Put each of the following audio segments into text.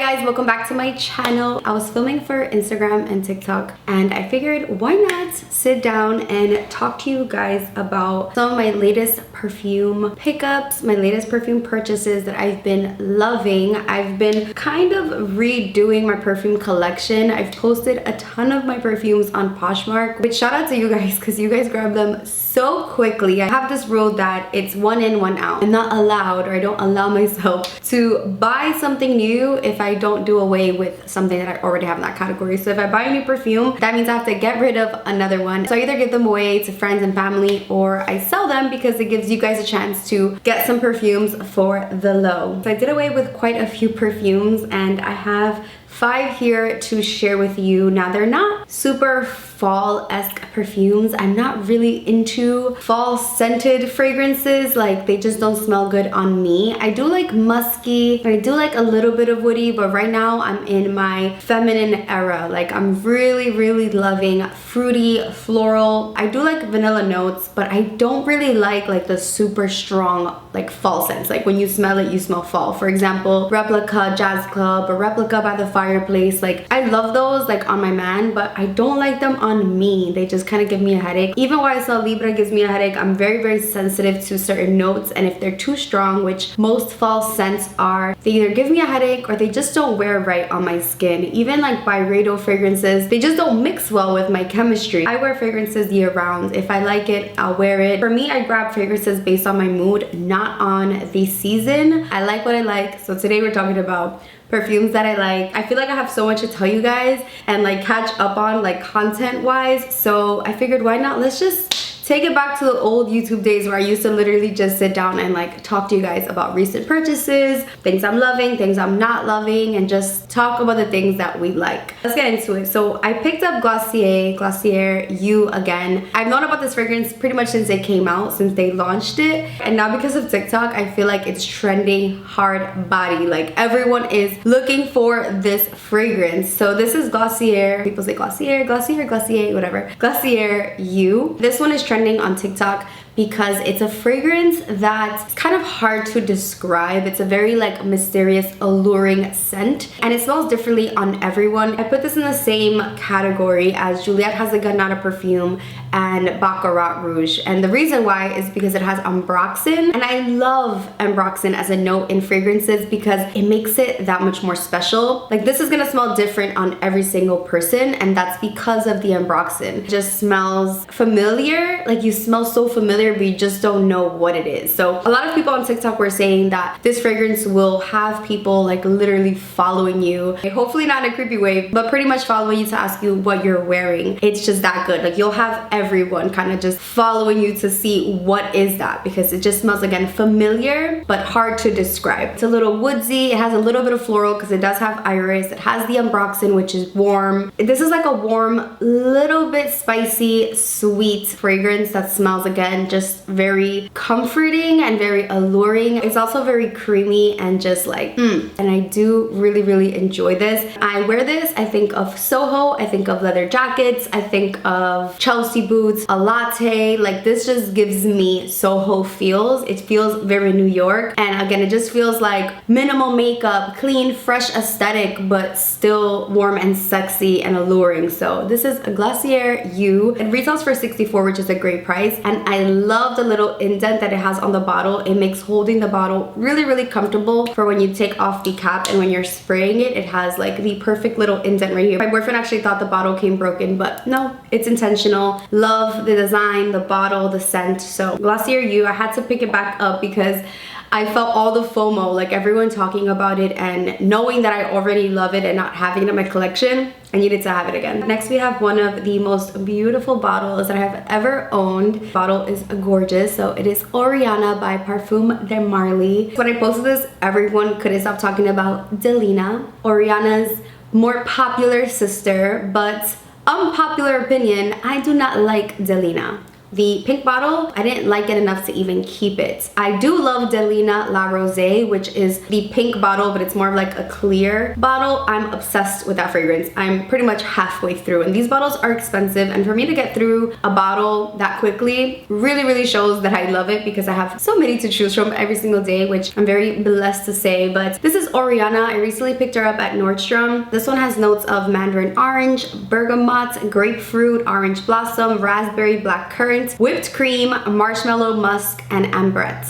guys, welcome back to my channel. I was filming for Instagram and TikTok and I figured why not sit down and talk to you guys about some of my latest perfume pickups, my latest perfume purchases that I've been loving. I've been kind of redoing my perfume collection. I've posted a ton of my perfumes on Poshmark, which shout out to you guys because you guys grab them so quickly. I have this rule that it's one in, one out. I'm not allowed, or I don't allow myself to buy something new if I don't do away with something that I already have in that category. So if I buy a new perfume, that means I have to get rid of another one. So I either give them away to friends and family or I sell them because it gives you guys a chance to get some perfumes for the low. So I did away with quite a few perfumes and I have 5 here to share with you. Now they're not super fall-esque perfumes. I'm not really into fall scented fragrances. Like they just don't smell good on me. I do like musky, I do like a little bit of woody, but right now I'm in my feminine era. Like I'm really loving fruity, floral. I do like vanilla notes, but I don't really like the super strong like fall scents. Like when you smell it, you smell fall. For example, Replica Jazz Club or Replica by the Fireplace. Like I love those like on my man, but I don't like them on me. They just kind of give me a headache. Even YSL Libre gives me a headache. I'm very sensitive to certain notes, and if they're too strong, which most fall scents are, they either give me a headache or they just don't wear right on my skin. Even like Byredo fragrances, they just don't mix well with my chemistry. I wear fragrances year round. If I like it, I'll wear it. For me, I grab fragrances based on my mood, not on the season. I like what I like. So today we're talking about perfumes that I like. I feel like I have so much to tell you guys and like catch up on like content wise, so I figured why not, let's just take it back to the old YouTube days where I used to literally just sit down and like talk to you guys about recent purchases, things I'm loving, things I'm not loving, and just talk about the things that we like. Let's get into it. So I picked up Glossier You again. I've known about this fragrance pretty much since it came out, since they launched it, and now because of TikTok I feel like it's trending hard body. Like everyone is looking for this fragrance. So this is Glossier, people say Glossier, whatever, Glossier You. This one is trending on TikTok because it's a fragrance that's kind of hard to describe. It's a very like mysterious, alluring scent, and it smells differently on everyone. I put this in the same category as Juliette Has a Gun Not a Perfume and Baccarat Rouge, and the reason why is because it has ambroxan, and I love ambroxan as a note in fragrances because it makes it that much more special. Like this is gonna smell different on every single person, and that's because of the ambroxan. It just smells familiar, like you smell so familiar but you just don't know what it is. So a lot of people on TikTok were saying that this fragrance will have people like literally following you, hopefully not in a creepy way, but pretty much following you to ask you what you're wearing. It's just that good. Like you'll have everyone kind of just following you to see what is that, because it just smells again familiar but hard to describe. It's a little woodsy, it has a little bit of floral because it does have iris, it has the ambroxan which is warm. This is like a warm, little bit spicy, sweet fragrance that smells again just very comforting and very alluring. It's also very creamy and just like and I do really enjoy this. I wear this, I think of Soho, I think of leather jackets, I think of Chelsea boots, a latte. Like this just gives me Soho feels. It feels very New York, and again it just feels like minimal makeup, clean, fresh aesthetic, but still warm and sexy and alluring. So this is a Glossier You. It retails for $64, which is a great price, and I love the little indent that it has on the bottle. It makes holding the bottle really comfortable for when you take off the cap, and when you're spraying it, it has like the perfect little indent right here. My boyfriend actually thought the bottle came broken, but no, it's intentional. Love the design, the bottle, the scent. So Glossier You, I had to pick it back up because I felt all the FOMO, like everyone talking about it, and knowing that I already love it and not having it in my collection, I needed to have it again. Next we have one of the most beautiful bottles that I have ever owned. The bottle is gorgeous. So it is Ariana by Perfume de Marly. When I posted this, everyone couldn't stop talking about Delina, Ariana's more popular sister, but unpopular opinion, I do not like Delina. The pink bottle, I didn't like it enough to even keep it. I do love Delina La Rose, which is the pink bottle, but it's more of like a clear bottle. I'm obsessed with that fragrance. I'm pretty much halfway through, and these bottles are expensive, and for me to get through a bottle that quickly really shows that I love it, because I have so many to choose from every single day, which I'm very blessed to say. But this is Ariana. I recently picked her up at Nordstrom. This one has notes of mandarin orange, bergamot, grapefruit, orange blossom, raspberry, black currant, whipped cream, marshmallow, musk, and ambrette.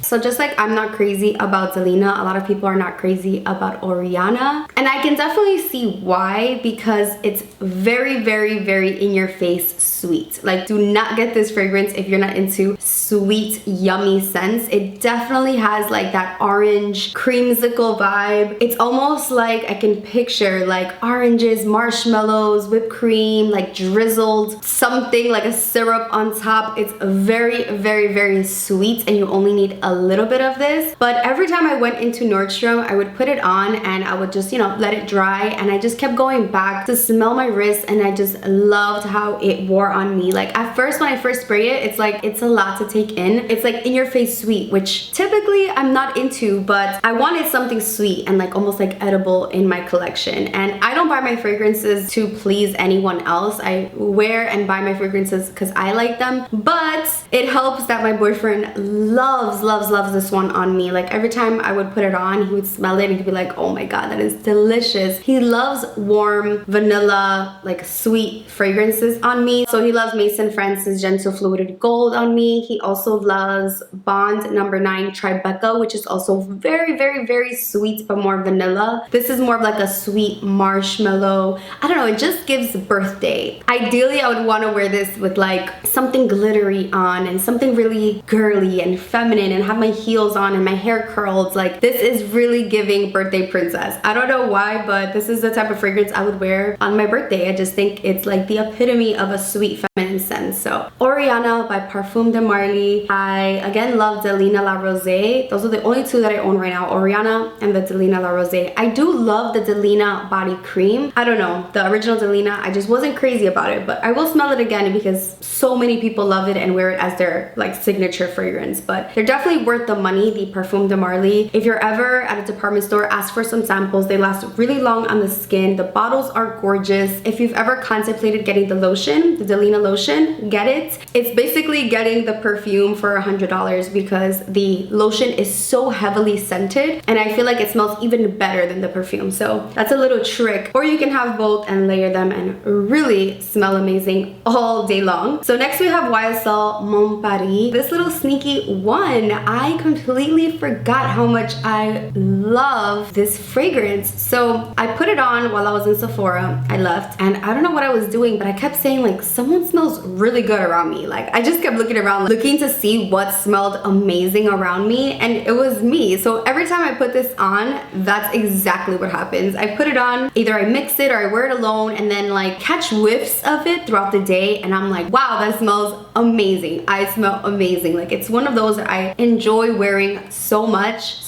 So just like I'm not crazy about Delina, a lot of people are not crazy about Ariana. And I can definitely see why, because it's very in your face sweet. Like, do not get this fragrance if you're not into sweet, yummy scents. It definitely has like that orange creamsicle vibe. It's almost like I can picture like oranges, marshmallows, whipped cream, like drizzled something like a syrup on top. It's very sweet, and you only need a little bit of this. But every time I went into Nordstrom, I would put it on and I would just, you know, let it dry, and I just kept going back to smell my wrist, and I just loved how it wore on me. Like at first, when I first spray it, it's like it's a lot to take in. It's like in your face sweet, which typically I'm not into, but I wanted something sweet and like almost like edible in my collection. And I don't buy my fragrances to please anyone else. I wear and buy my fragrances because I like them, but it helps that my boyfriend loves this one on me. Like every time I would put it on, he would smell it and he'd be like, oh my god, that is delicious. He loves warm vanilla, like sweet fragrances on me. So he loves Mason Francis Gentle Fluid Gold on me. He also loves Bond number 9 Tribeca, which is also very sweet but more vanilla. This is more of like a sweet marshmallow. I don't know, it just gives birthday. Ideally, I would want to wear this with like something glittery on and something really girly and feminine, and have my heels on and my hair curled. Like this is really giving birthday princess. I don't know why, but this is the type of fragrance I would wear on my birthday. I just think it's like the epitome of a sweet feminine scent. So Ariana by Perfume de Marly. I again love Delina La Rose. Those are the only two that I own right now, Ariana and the Delina La Rose. I do love the Delina body cream. I don't know, the original Delina, I just wasn't crazy about it, but I will smell it again because so many people love it and wear it as their like signature fragrance. But they're definitely worth the money, the Perfume de Marly. If you're ever at a department store, ask for some samples. They last really long on the skin. The bottles are gorgeous. If you've ever contemplated getting the lotion, the Delina lotion, get it. It's basically getting the perfume for $100 because the lotion is so heavily scented, and I feel like it smells even better than the perfume. So that's a little trick. Or you can have both and layer them and really smell amazing all day long. So next we have YSL Montparnasse. This little sneaky one, I completely forgot how much I love this fragrance. So I put it on while I was in Sephora. I left and I don't know what I was doing, but I kept saying like, someone smells really good around me. Like I just kept looking around, looking to see what smelled amazing around me, and it was me. So every time I put this on, that's exactly what happens. I put it on, either I mix it or I wear it alone, and then like catch whiffs of it throughout the day, and I'm like, wow, that smells amazing. I smell amazing. Like it's one of those that I enjoy wearing so much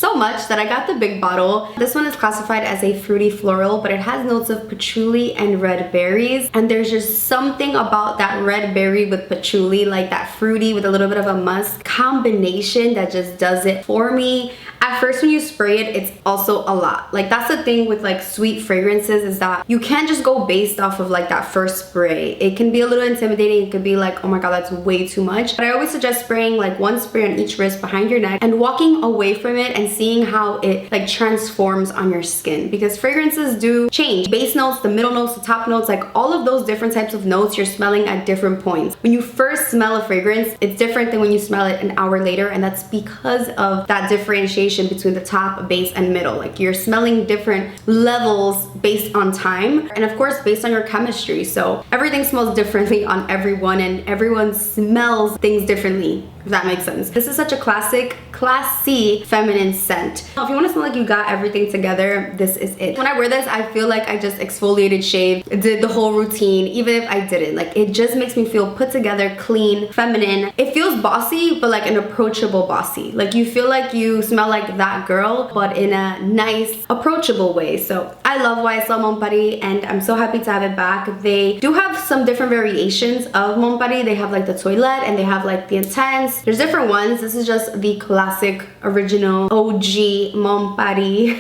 that I got the big bottle. This one is classified as a fruity floral, but it has notes of patchouli and red berries, and there's just something about that red berry with patchouli, like that fruity with a little bit of a musk combination that just does it for me. At first when you spray it, it's also a lot. Like that's the thing with like sweet fragrances, is that you can't just go based off of like that first spray. It can be a little intimidating. It could be like, oh my god, that's way too much. But I always suggest spraying like one spray on each wrist behind your neck and walking away from it and seeing how it like transforms on your skin, because fragrances do change. Base notes, the middle notes, the top notes, like all of those different types of notes you're smelling at different points. When you first smell a fragrance, it's different than when you smell it an hour later, and that's because of that differentiation between the top, base, and middle. Like you're smelling different levels based on time, and of course based on your chemistry. So everything smells differently on everyone, and everyone smells things differently. if that makes sense. This is such a classy feminine scent. If you want to smell like you got everything together, this is it. When I wear this, I feel like I just exfoliated, shaved, did the whole routine, even if I didn't. Like, it just makes me feel put together, clean, feminine. It feels bossy, but like an approachable bossy. Like, you feel like you smell like that girl, but in a nice, approachable way. So I love YSL Mon Paris, and I'm so happy to have it back. They do have some different variations of Mon Paris. They have like the Toilette, and they have like the Intense. There's different ones. This is just the classic, original, OG Mon Paris.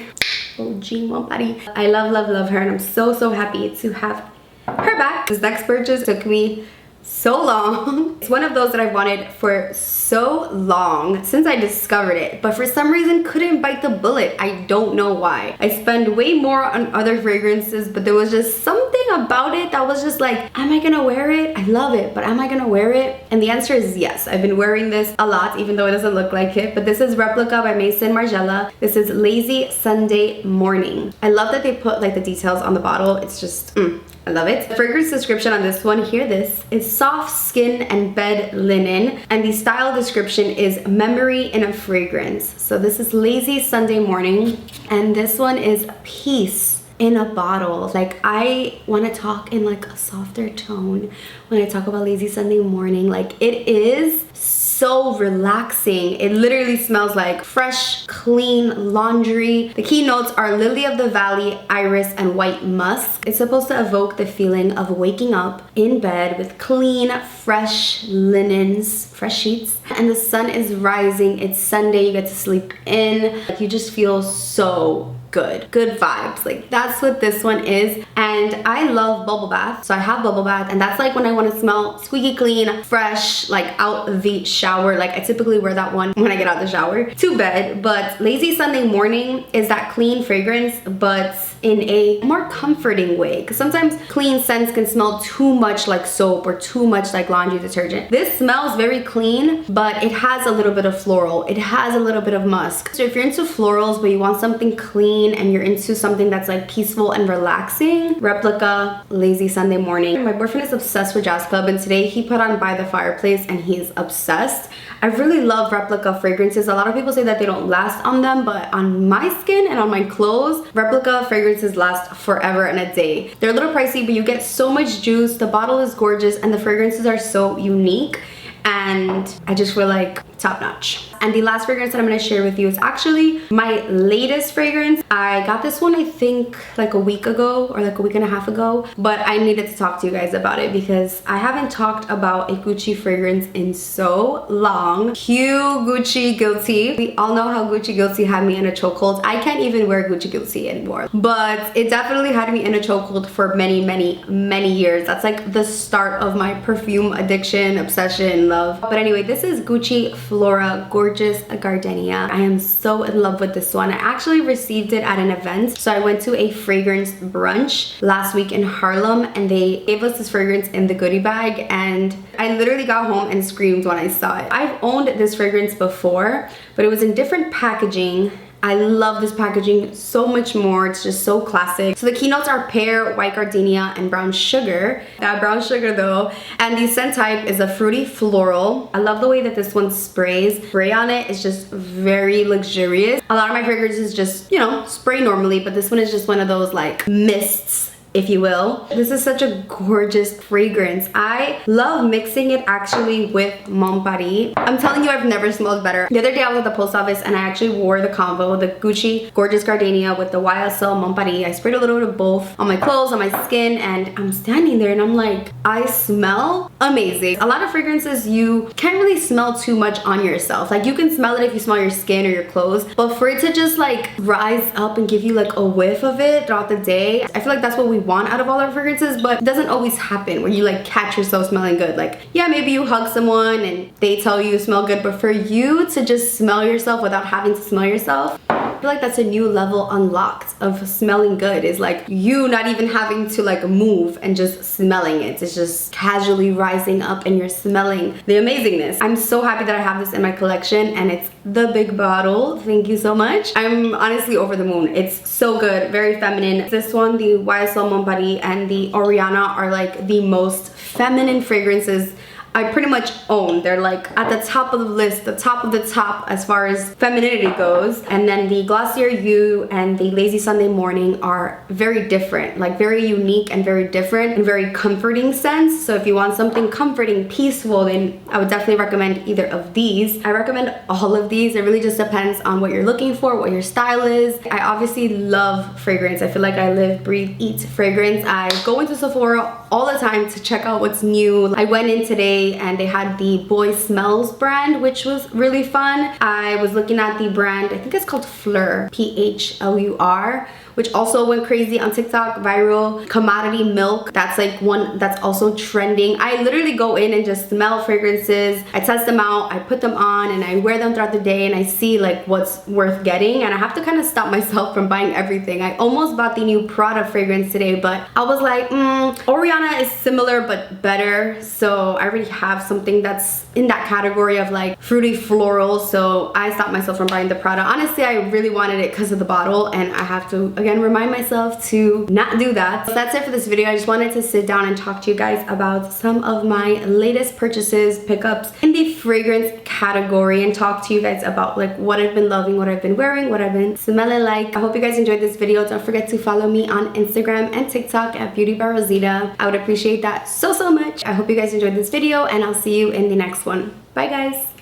OG Mon Paris. I love her, and I'm so happy to have her back. This next purchase took me so long. It's one of those that I've wanted for so long, since I discovered it, but for some reason couldn't bite the bullet. I don't know why. I spend way more on other fragrances, but there was just something about it that was just like, am I gonna wear it? I love it, but am I gonna wear it? And the answer is yes. I've been wearing this a lot, even though it doesn't look like it. But this is Replica by Maison Margiela. This is Lazy Sunday Morning. I love that they put like the details on the bottle. It's just I love it. The fragrance description on this one, hear this, is soft skin and bed linen, and the style description is memory in a fragrance. So this is Lazy Sunday Morning, and this one is peace in a bottle. Like, I want to talk in like a softer tone when I talk about Lazy Sunday Morning. Like, it is so relaxing. It literally smells like fresh, clean laundry. The key notes are lily of the valley, iris, and white musk. It's supposed to evoke the feeling of waking up in bed with clean, fresh linens, fresh sheets, and the sun is rising. It's Sunday, you get to sleep in. Like, you just feel so good vibes. Like, that's what this one is. And I love bubble bath, so I have bubble bath, and that's like when I want to smell squeaky clean, fresh, like out the shower. Like, I typically wear that one when I get out the shower to bed. But Lazy Sunday Morning is that clean fragrance, but in a more comforting way, because sometimes clean scents can smell too much like soap or too much like laundry detergent. This smells very clean, but it has a little bit of floral, it has a little bit of musk. So if you're into florals but you want something clean and you're into something that's like peaceful and relaxing, Replica Lazy Sunday Morning. My boyfriend is obsessed with Jazz Club, and today he put on By the Fireplace and he's obsessed. I really love Replica fragrances. A lot of people say that they don't last on them, but on my skin and on my clothes, Replica fragrances last forever and a day. They're a little pricey, but you get so much juice. The bottle is gorgeous, and the fragrances are so unique, and I just feel like top notch. And the last fragrance that I'm going to share with you is actually my latest fragrance. I got this one I think like a week ago or like a week and a half ago, but I needed to talk to you guys about it because I haven't talked about a Gucci fragrance in so long. Cue Gucci Guilty. We all know how Gucci Guilty had me in a chokehold. I can't even wear Gucci Guilty anymore, but it definitely had me in a chokehold for many years. That's like the start of my perfume addiction, obsession, love. But anyway, this is Gucci Flora Gorgeous Gardenia. I am so in love with this one. I actually received it at an event. So I went to a fragrance brunch last week in Harlem, and they gave us this fragrance in the goodie bag, and I literally got home and screamed when I saw it. I've owned this fragrance before, but it was in different packaging. I love this packaging so much more. It's just so classic. So the keynotes are pear, white gardenia, and brown sugar. That brown sugar though. And the scent type is a fruity floral. I love the way that this one sprays. Spray on it is just very luxurious. A lot of my fragrances just, you know, spray normally, but this one is just one of those like mists, if you will. This is such a gorgeous fragrance. I love mixing it actually with Mon Paris. I'm telling you, I've never smelled better. The other day I was at the post office and I actually wore the combo, the Gucci Gorgeous Gardenia with the YSL Mon Paris. I sprayed a little bit of both on my clothes, on my skin, and I'm standing there and I'm like, I smell amazing. A lot of fragrances you can't really smell too much on yourself. Like, you can smell it if you smell your skin or your clothes, but for it to just like rise up and give you like a whiff of it throughout the day, I feel like that's what we want out of all our fragrances. But it doesn't always happen where you like catch yourself smelling good. Like, yeah, maybe you hug someone and they tell you smell good, but for you to just smell yourself without having to smell yourself, I feel like that's a new level unlocked of smelling good. Is like you not even having to like move and just smelling it. It's just casually rising up and you're smelling the amazingness. I'm so happy that I have this in my collection, and it's the big bottle. Thank you so much. I'm honestly over the moon. It's so good, very feminine. This one, the YSL Mon Paris and the Ariana, are like the most feminine fragrances I pretty much own. They're like at the top of the list, the top of the top as far as femininity goes. And then the Glossier You and the Lazy Sunday Morning are very different, like very unique and very different and very comforting scents. So if you want something comforting, peaceful, then I would definitely recommend either of these. I recommend all of these. It really just depends on what you're looking for, what your style is. I obviously love fragrance. I feel like I live, breathe, eat fragrance. I go into Sephora all the time to check out what's new. I went in today and they had the Boy Smells brand, which was really fun. I was looking at the brand, I think it's called Fleur, P-H-L-U-R, which also went crazy on TikTok, viral. Commodity Milk, that's like one that's also trending. I literally go in and just smell fragrances. I test them out, I put them on, and I wear them throughout the day, and I see like what's worth getting, and I have to kind of stop myself from buying everything. I almost bought the new Prada fragrance today, but I was like, Ariana is similar but better, so I already have something that's in that category of like fruity floral, so I stopped myself from buying the Prada. Honestly, I really wanted it because of the bottle, and I have to again remind myself to not do that. So that's it for this video. I just wanted to sit down and talk to you guys about some of my latest purchases, pickups in the fragrance category, and talk to you guys about like what I've been loving, what I've been wearing, what I've been smelling like. I hope you guys enjoyed this video. Don't forget to follow me on Instagram and TikTok at Beauty by Rosita. I would appreciate that so much. I hope you guys enjoyed this video, and I'll see you in the next one. Bye guys.